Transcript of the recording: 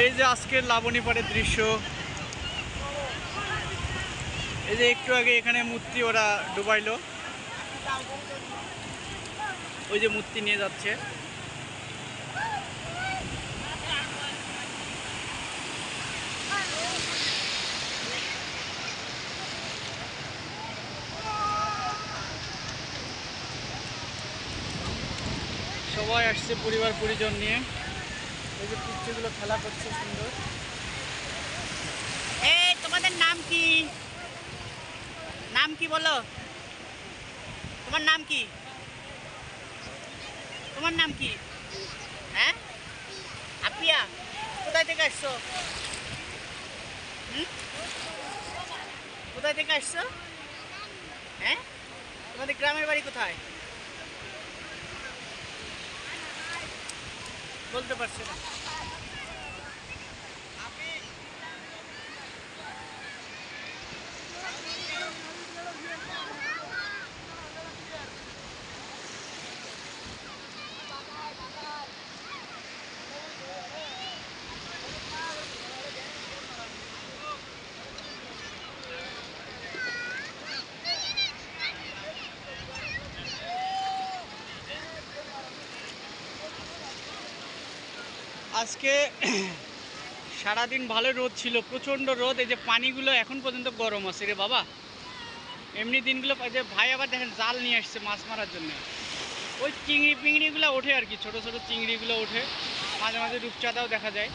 এই যে আজকের লাবণী পাড়ের দৃশ্য। এই যে একটু আগে এখানে মূর্তি ওরা ডুবাইলো, ওই যে মূর্তি নিয়ে যাচ্ছে। সবাই আসছে পরিবার পরিজন নিয়ে। এই যে পিচ্ছিগুলো খেলা করছে সুন্দর। এই তোমাদের নাম কি? নাম কি বলো? তোমার নাম কি? তোমার নাম কি? হ্যাঁ, আপিয়া। কোথায় থেকে আসছো? কোথায় থেকে আসছো? হ্যাঁ, তোমাদের গ্রামের বাড়ি কোথায়? বলতে পারছি না। আজকে সারাদিন ভালো রোদ ছিল, প্রচণ্ড রোদ। এই যে পানিগুলো এখন পর্যন্ত গরম আছে রে বাবা। এমনি দিনগুলো যে ভাই আবার দেখেন জাল নিয়ে আসছে মাছ মারার জন্য। ওই চিংড়ি পিংড়িগুলো ওঠে আর কি, ছোট ছোট চিংড়িগুলো ওঠে, মাঝে মাঝে রূপচাঁদাও দেখা যায়।